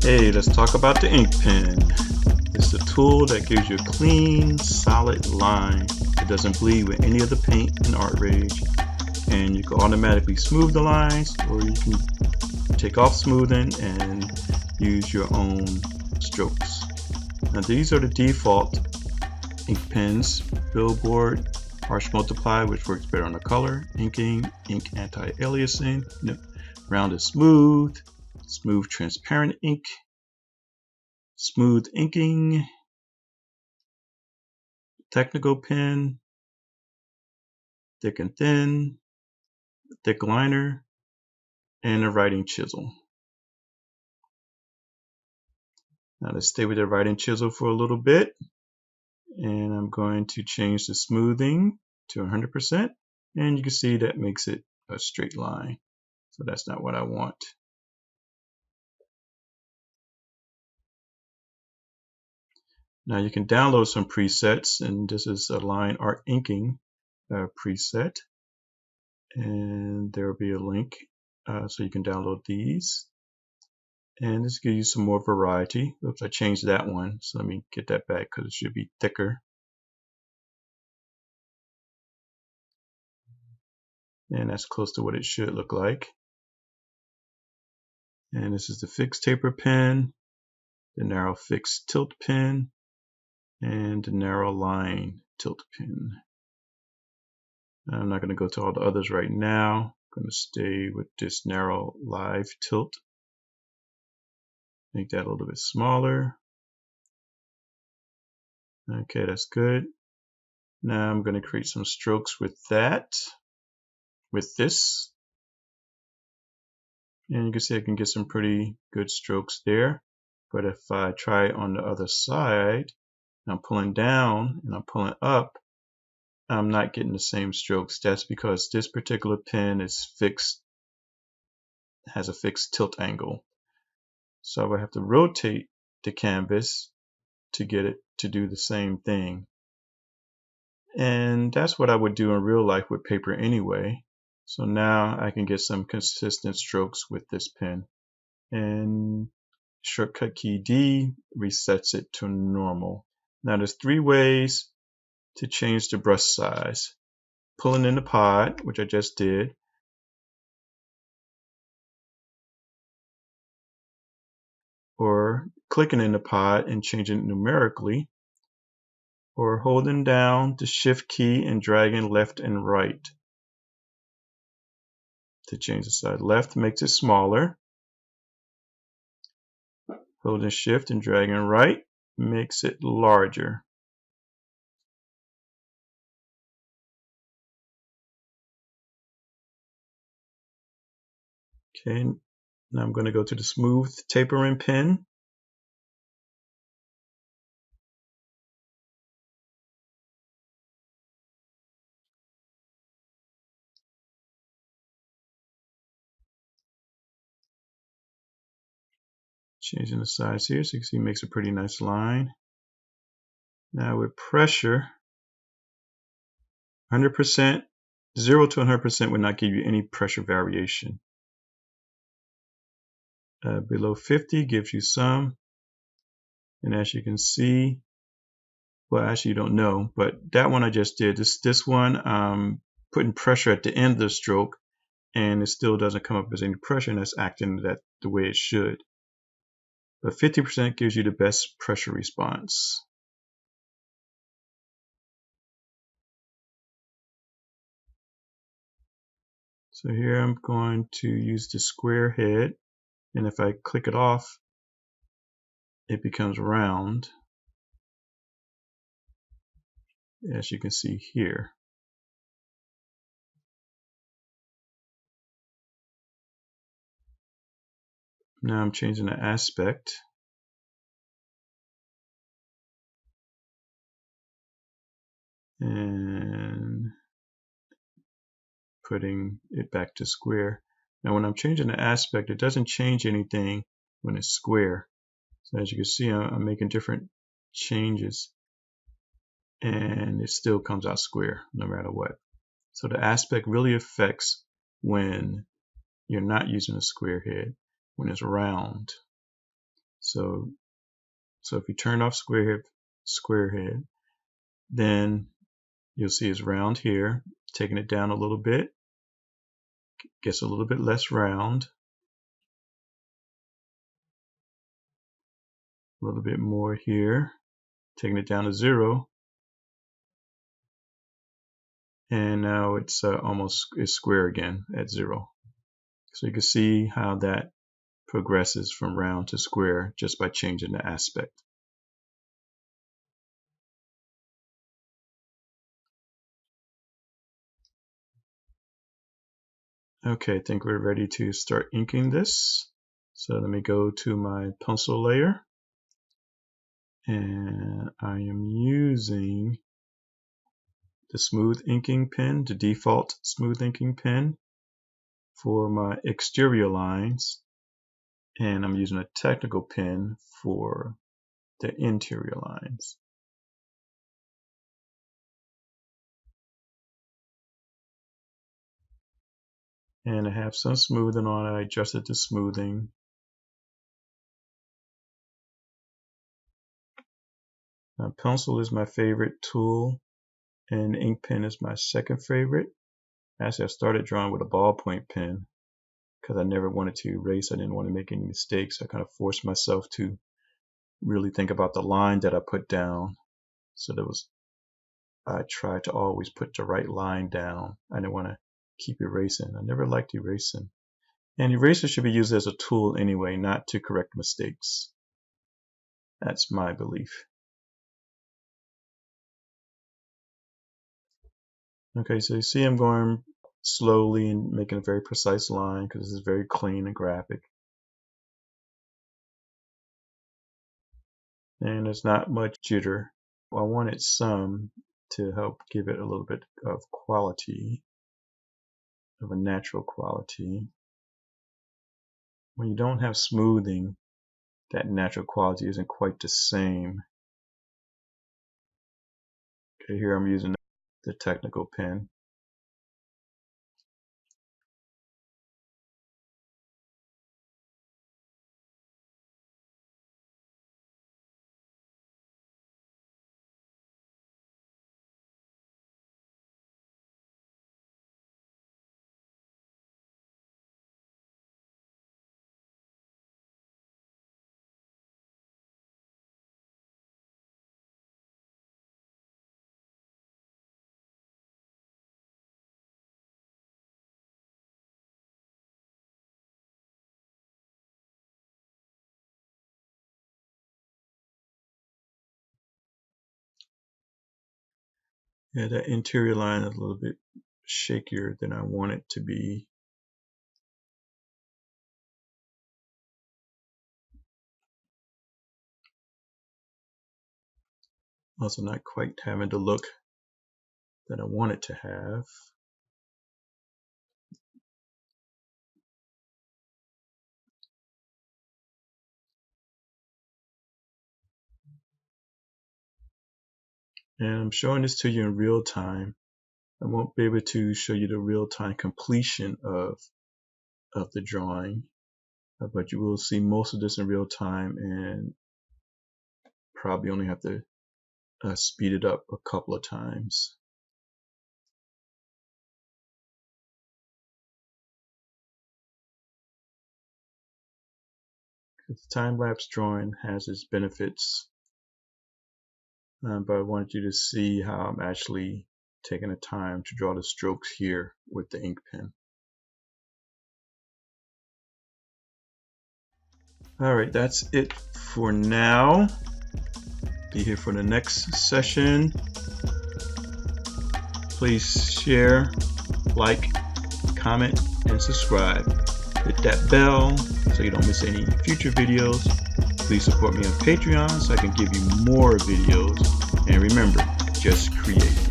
Hey, let's talk about the ink pen. It's a tool that gives you a clean, solid line. It doesn't bleed with any of the paint in ArtRage, and you can automatically smooth the lines, or you can take off smoothing and use your own strokes. Now these are the default ink pens: Billboard, Harsh Multiply, which works better on the color, Inking, Ink Anti-Aliasing, Rounded Smooth, Smooth Transparent Ink, Smooth Inking, Technical Pen, Thick and Thin, Thick Liner, and a Writing Chisel. Now let's stay with the Writing Chisel for a little bit, and I'm going to change the smoothing to 100%, and you can see that makes it a straight line. So that's not what I want. Now you can download some presets, and this is a line art inking preset, and there will be a link so you can download these. And this gives you some more variety. Oops, I changed that one, so let me get that back because it should be thicker. And that's close to what it should look like. And this is the fixed taper pen, the narrow fixed tilt pen, and the narrow line tilt pen. I'm not going to go to all the others right now. I'm going to stay with this narrow live tilt. Make that a little bit smaller. Okay, that's good. Now I'm going to create some strokes with this. And you can see I can get some pretty good strokes there. But if I try on the other side, I'm pulling down and I'm pulling up, I'm not getting the same strokes. That's because this particular pen is fixed, has a fixed tilt angle. So I have to rotate the canvas to get it to do the same thing. And that's what I would do in real life with paper anyway. So now I can get some consistent strokes with this pen. And shortcut key D resets it to normal. Now there's 3 ways to change the brush size. Pulling in the pod, which I just did, or clicking in the pod and changing it numerically, or holding down the shift key and dragging left and right to change the size. Left makes it smaller. Holding shift and dragging right makes it larger. Okay, now I'm going to go to the smooth tapering pen. Changing the size here so you can see it makes a pretty nice line. Now with pressure, 100%, 0 to 100% would not give you any pressure variation. Below 50 gives you some. And as you can see, well, actually you don't know, but that one I just did. This one, putting pressure at the end of the stroke, and it still doesn't come up as any pressure, and that's acting the way it should. But 50% gives you the best pressure response. So here I'm going to use the square head, and if I click it off, it becomes round, as you can see here. Now I'm changing the aspect. And putting it back to square. Now when I'm changing the aspect, it doesn't change anything when it's square. So as you can see, I'm making different changes, and it still comes out square no matter what. So the aspect really affects when you're not using a square head, when it's round. So if you turn off square head, then you'll see it's round here. Taking it down a little bit, gets a little bit less round. A little bit more here. Taking it down to 0. And now it's almost square again at 0. So you can see how that progresses from round to square just by changing the aspect. Okay, I think we're ready to start inking this. So let me go to my pencil layer, and I am using the smooth inking pen, the default smooth inking pen for my exterior lines, and I'm using a technical pen for the interior lines. And I have some smoothing on it. I adjusted the smoothing. Now, pencil is my favorite tool, and ink pen is my second favorite. Actually, I started drawing with a ballpoint pen because I never wanted to erase. I didn't want to make any mistakes. I kind of forced myself to really think about the line that I put down. So I tried to always put the right line down. I didn't want to keep erasing. I never liked erasing. And eraser should be used as a tool anyway, not to correct mistakes. That's my belief. Okay, so you see I'm going slowly and making a very precise line because this is very clean and graphic. And there's not much jitter. I wanted some to help give it a little bit of quality, of a natural quality. When you don't have smoothing, that natural quality isn't quite the same. Okay, here I'm using the technical pen. Yeah, that interior line is a little bit shakier than I want it to be. Also not quite having the look that I want it to have. And I'm showing this to you in real time. I won't be able to show you the real-time completion of the drawing, but you will see most of this in real time and probably only have to speed it up a couple of times. The time-lapse drawing has its benefits, but I wanted you to see how I'm actually taking the time to draw the strokes here with the ink pen. Alright, that's it for now. Be here for the next session. Please share, like, comment, and subscribe. Hit that bell so you don't miss any future videos. Please support me on Patreon so I can give you more videos. And remember, just create.